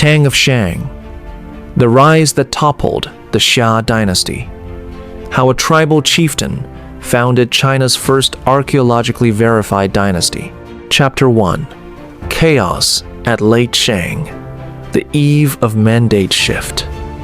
Tang of Shang, the rise that toppled the Shang Dynasty. How a tribal chieftain founded China's first archaeologically verified dynasty. Chapter 1. Chaos at Late Shang, the eve of mandate shift.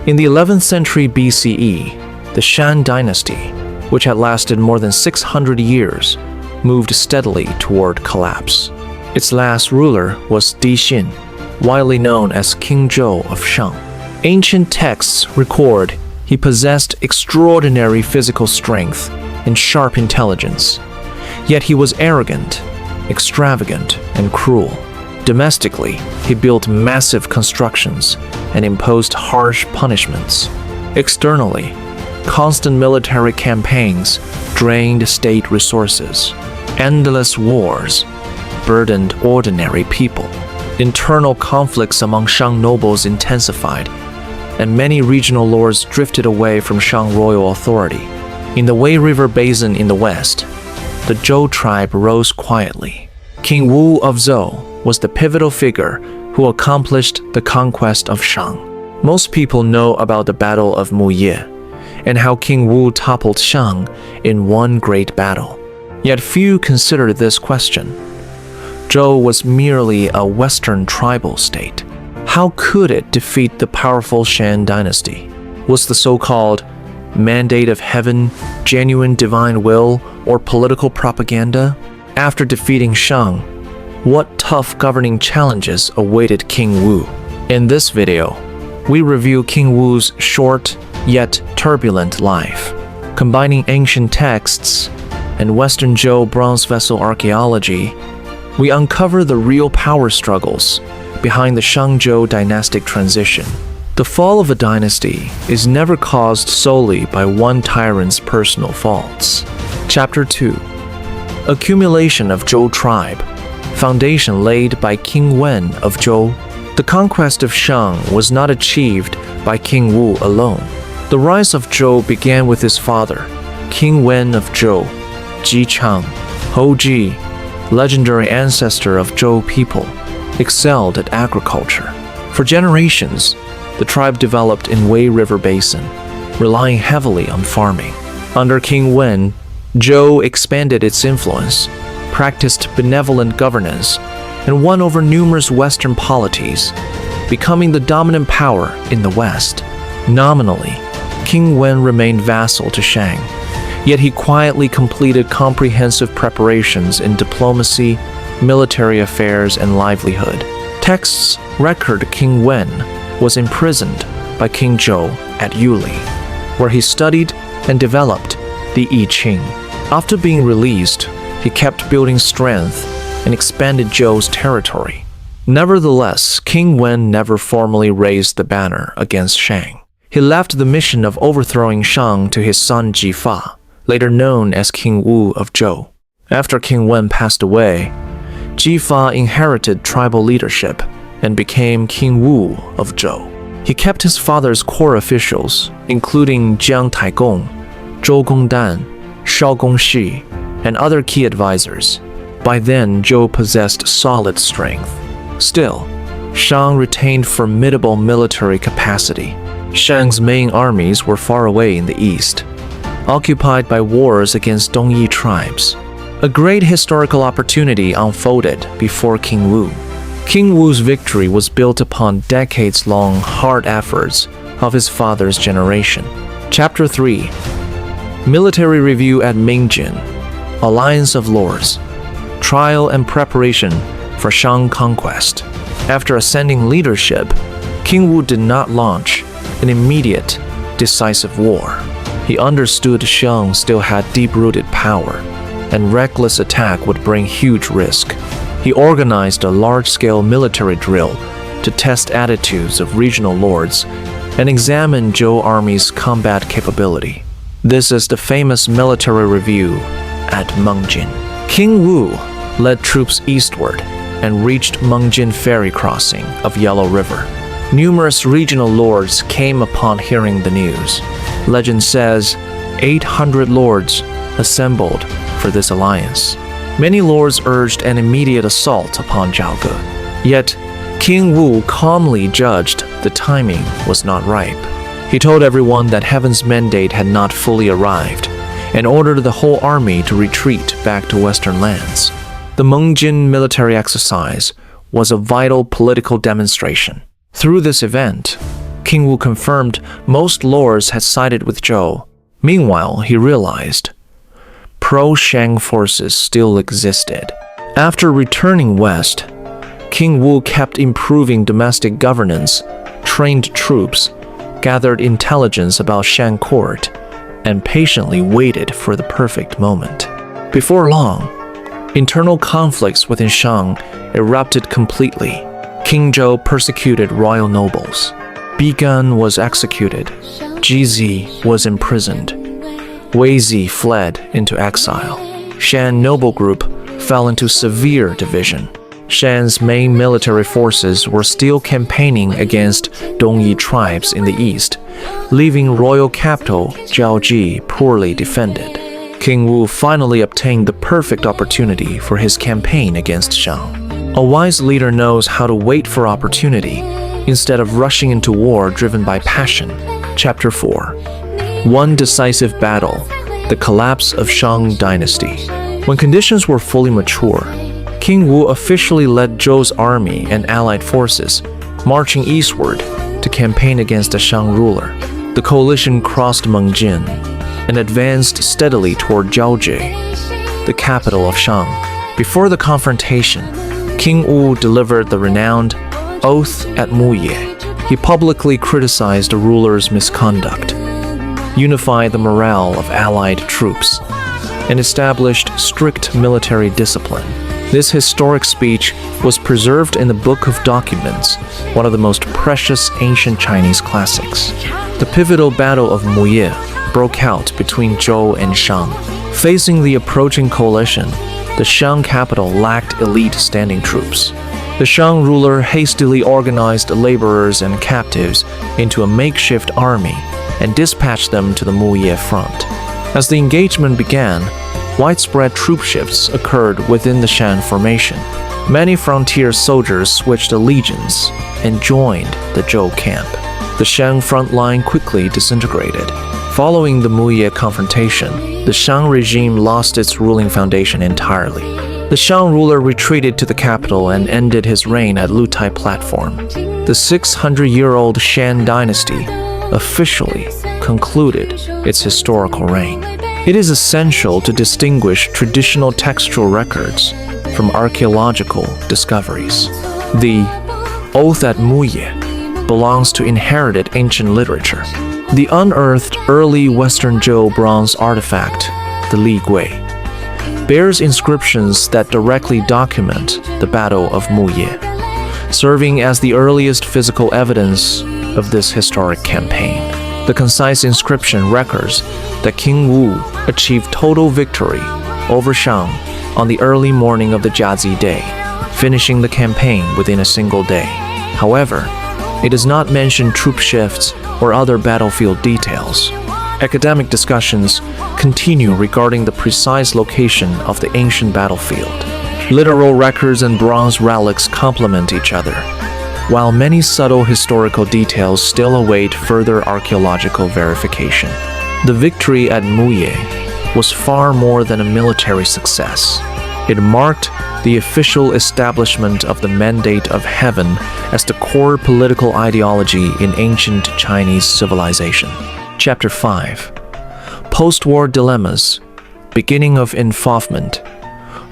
In the 11th century BCE, the Shang Dynasty, which had lasted more than 600 years, moved steadily toward collapse. Its last ruler was Dixin, widely known as King Zhou of Shang. Ancient texts record he possessed extraordinary physical strength and sharp intelligence, yet he was arrogant, extravagant, and cruel. Domestically, he built massive constructions and imposed harsh punishments. Externally, constant military campaigns drained state resources. Endless wars burdened ordinary people. Internal conflicts among Shang nobles intensified, and many regional lords drifted away from Shang royal authority. In the Wei River basin in the west, the Zhou tribe rose quietly. King Wu of Zhou was the pivotal figure who accomplished the conquest of Shang. Most people know about the Battle of Muye and how King Wu toppled Shang in one great battle. Yet few consider this question. Zhou was merely a Western tribal state. How could it defeat the powerful Shang Dynasty? Was the so-called mandate of heaven genuine divine will or political propaganda? After defeating Shang, what tough governing challenges awaited King Wu? In this video, we review King Wu's short yet turbulent life. Combining ancient texts and Western Zhou bronze vessel archaeology, we uncover the real power struggles behind the Shang Zhou dynastic transition. The fall of a dynasty is never caused solely by one tyrant's personal faults. Chapter 2. Accumulation of Zhou tribe, foundation laid by King Wen of Zhou. The conquest of Shang was not achieved by King Wu alone. The rise of Zhou began with his father, King Wen of Zhou, Ji Chang. Hou Ji, legendary ancestor of Zhou people, excelled at agriculture. For generations, the tribe developed in Wei River basin, relying heavily on farming. Under King Wen, Zhou expanded its influence, practiced benevolent governance, and won over numerous Western polities, becoming the dominant power in the West. Nominally, King Wen remained vassal to Shang, yet he quietly completed comprehensive preparations in diplomacy, military affairs, and livelihood. Texts record King Wen was imprisoned by King Zhou at Yuli, where he studied and developed the I Ching. After being released, he kept building strength and expanded Zhou's territory. Nevertheless, King Wen never formally raised the banner against Shang. He left the mission of overthrowing Shang to his son Ji Fa, later known as King Wu of Zhou. After King Wen passed away, Ji Fa inherited tribal leadership and became King Wu of Zhou. He kept his father's core officials, including Jiang Taigong, Zhou Gongdan, Shao Gongxi, and other key advisors. By then, Zhou possessed solid strength. Still, Shang retained formidable military capacity. Shang's main armies were far away in the east, occupied by wars against Dongyi tribes. A great historical opportunity unfolded before King Wu. King Wu's victory was built upon decades-long hard efforts of his father's generation. Chapter 3. Military Review at Mengjin, Alliance of Lords, Trial and Preparation for Shang Conquest. After ascending leadership, King Wu did not launch an immediate, decisive war. He understood Shang still had deep-rooted power, and reckless attack would bring huge risk. He organized a large-scale military drill to test attitudes of regional lords and examine Zhou army's combat capability. This is the famous military review at Mengjin. King Wu led troops eastward and reached Mengjin ferry crossing of Yellow River. Numerous regional lords came upon hearing the news. Legend says 800 lords assembled for this alliance. Many lords urged an immediate assault upon Zhaoge. Yet, King Wu calmly judged the timing was not ripe. He told everyone that heaven's mandate had not fully arrived and ordered the whole army to retreat back to Western lands. The Mengjin military exercise was a vital political demonstration. Through this event, King Wu confirmed most lords had sided with Zhou. Meanwhile, he realized pro-Shang forces still existed. After returning west, King Wu kept improving domestic governance, trained troops, gathered intelligence about Shang court, and patiently waited for the perfect moment. Before long, internal conflicts within Shang erupted completely. King Zhou persecuted royal nobles. Bigan was executed. Jizi was imprisoned. Wei Zi fled into exile. Shan noble group fell into severe division. Shan's main military forces were still campaigning against Dongyi tribes in the east, leaving royal capital Jiaoji poorly defended. King Wu finally obtained the perfect opportunity for his campaign against Shang. A wise leader knows how to wait for opportunity instead of rushing into war driven by passion. Chapter 4. One decisive battle, the collapse of Shang Dynasty. When conditions were fully mature, King Wu officially led Zhou's army and allied forces, marching eastward to campaign against the Shang ruler. The coalition crossed Mengjin and advanced steadily toward Jiaozhi, the capital of Shang. Before the confrontation, King Wu delivered the renowned oath at Muye. He publicly criticized the ruler's misconduct, unified the morale of allied troops, and established strict military discipline. This historic speech was preserved in the Book of Documents, one of the most precious ancient Chinese classics. The pivotal Battle of Muye broke out between Zhou and Shang. Facing the approaching coalition, the Shang capital lacked elite standing troops. The Shang ruler hastily organized laborers and captives into a makeshift army and dispatched them to the Muye front. As the engagement began, widespread troop shifts occurred within the Shan formation. Many frontier soldiers switched legions and joined the Zhou camp. The Shang front line quickly disintegrated. Following the Muye confrontation, the Shang regime lost its ruling foundation entirely. The Shang ruler retreated to the capital and ended his reign at Lutai Platform. The 600-year-old Shang Dynasty officially concluded its historical reign. It is essential to distinguish traditional textual records from archaeological discoveries. The Oath at Muye belongs to inherited ancient literature. The unearthed early Western Zhou bronze artifact, the Li Gui, bears inscriptions that directly document the Battle of Muye, serving as the earliest physical evidence of this historic campaign. The concise inscription records that King Wu achieved total victory over Shang on the early morning of the Jiazi day, finishing the campaign within a single day. However, it does not mention troop shifts or other battlefield details. Academic discussions continue regarding the precise location of the ancient battlefield. Literal records and bronze relics complement each other, while many subtle historical details still await further archaeological verification. The victory at Muye was far more than a military success. It marked the official establishment of the mandate of heaven as the core political ideology in ancient Chinese civilization. Chapter 5. Post-war dilemmas. Beginning of Enfeoffment.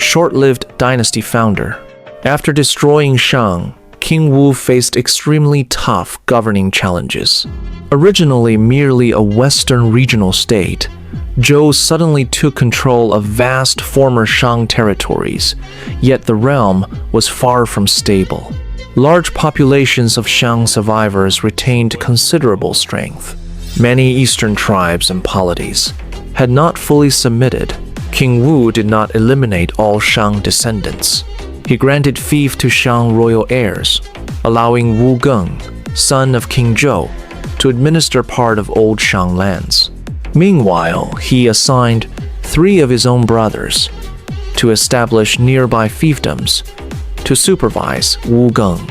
Short-lived dynasty founder. After destroying Shang, King Wu faced extremely tough governing challenges. Originally merely a Western regional state, Zhou suddenly took control of vast former Shang territories, yet the realm was far from stable. Large populations of Shang survivors retained considerable strength. Many eastern tribes and polities had not fully submitted. King Wu did not eliminate all Shang descendants. He granted fief to Shang royal heirs, allowing Wu Geng, son of King Zhou, to administer part of old Shang lands. Meanwhile, he assigned 3 of his own brothers to establish nearby fiefdoms to supervise Wu Geng.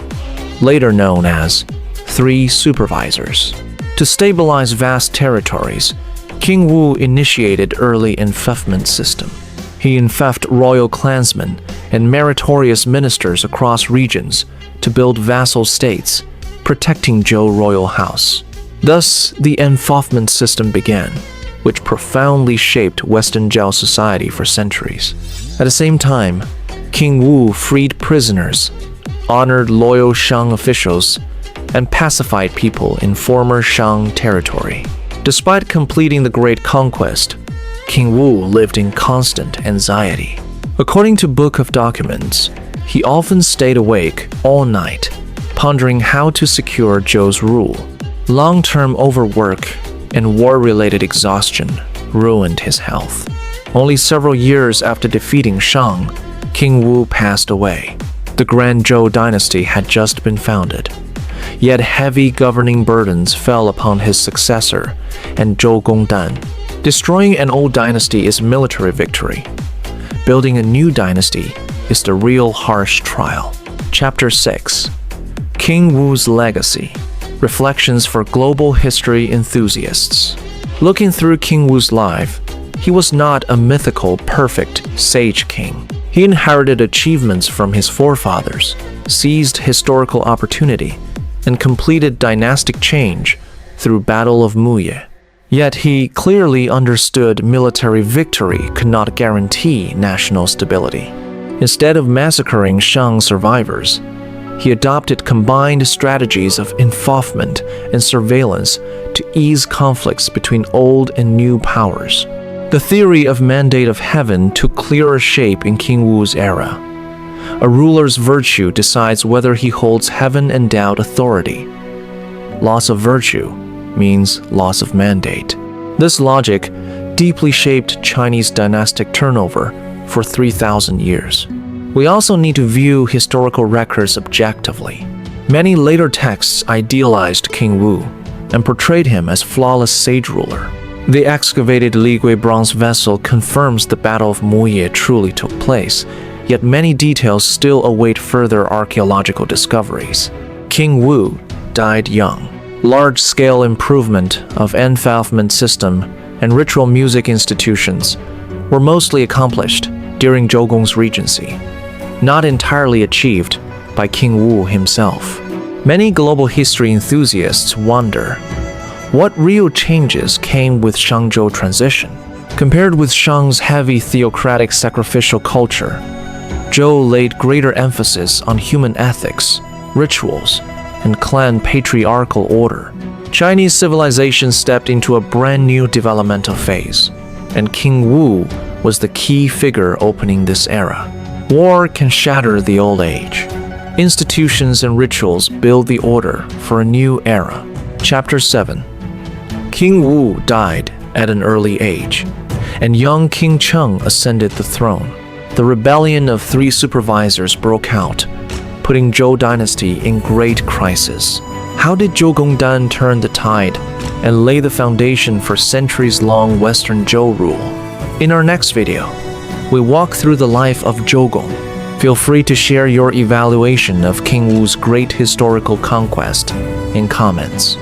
later known as Three Supervisors. To stabilize vast territories, King Wu initiated early enfeoffment system. He enfeoffed royal clansmen and meritorious ministers across regions to build vassal states, protecting Zhou royal house. Thus, the enfeoffment system began, which profoundly shaped Western Zhou society for centuries. At the same time, King Wu freed prisoners, honored loyal Shang officials, and pacified people in former Shang territory. Despite completing the Great Conquest, King Wu lived in constant anxiety. According to Book of Documents, he often stayed awake all night, pondering how to secure Zhou's rule. Long-term overwork and war-related exhaustion ruined his health. Only several years after defeating Shang, King Wu passed away. The Grand Zhou Dynasty had just been founded. Yet heavy governing burdens fell upon his successor and Zhou Gongdan. Destroying an old dynasty is military victory. Building a new dynasty is the real harsh trial. Chapter 6. King Wu's Legacy. Reflections for global history enthusiasts. Looking through King Wu's life, he was not a mythical, perfect sage king. He inherited achievements from his forefathers, seized historical opportunity, and completed dynastic change through Battle of Muye. Yet he clearly understood military victory could not guarantee national stability. Instead of massacring Shang survivors, he adopted combined strategies of enfeoffment and surveillance to ease conflicts between old and new powers. The theory of mandate of heaven took clearer shape in King Wu's era. A ruler's virtue decides whether he holds heaven-endowed authority. Loss of virtue means loss of mandate. This logic deeply shaped Chinese dynastic turnover for 3,000 years. We also need to view historical records objectively. Many later texts idealized King Wu and portrayed him as flawless sage ruler. The excavated Ligui bronze vessel confirms the Battle of Muye truly took place, yet many details still await further archaeological discoveries. King Wu died young. Large-scale improvement of enfeoffment system and ritual music institutions were mostly accomplished during Zhou Gong's regency, not entirely achieved by King Wu himself. Many global history enthusiasts wonder, what real changes came with Shang Zhou transition? Compared with Shang's heavy theocratic sacrificial culture, Zhou laid greater emphasis on human ethics, rituals, and clan patriarchal order. Chinese civilization stepped into a brand new developmental phase, and King Wu was the key figure opening this era. War can shatter the old age. Institutions and rituals build the order for a new era. Chapter 7. King Wu died at an early age, and young King Cheng ascended the throne. The rebellion of three supervisors broke out, putting Zhou Dynasty in great crisis. How did Zhou Gongdan turn the tide and lay the foundation for centuries-long Western Zhou rule? In our next video, we walk through the life of Zhou Gong. Feel free to share your evaluation of King Wu's great historical conquest in comments.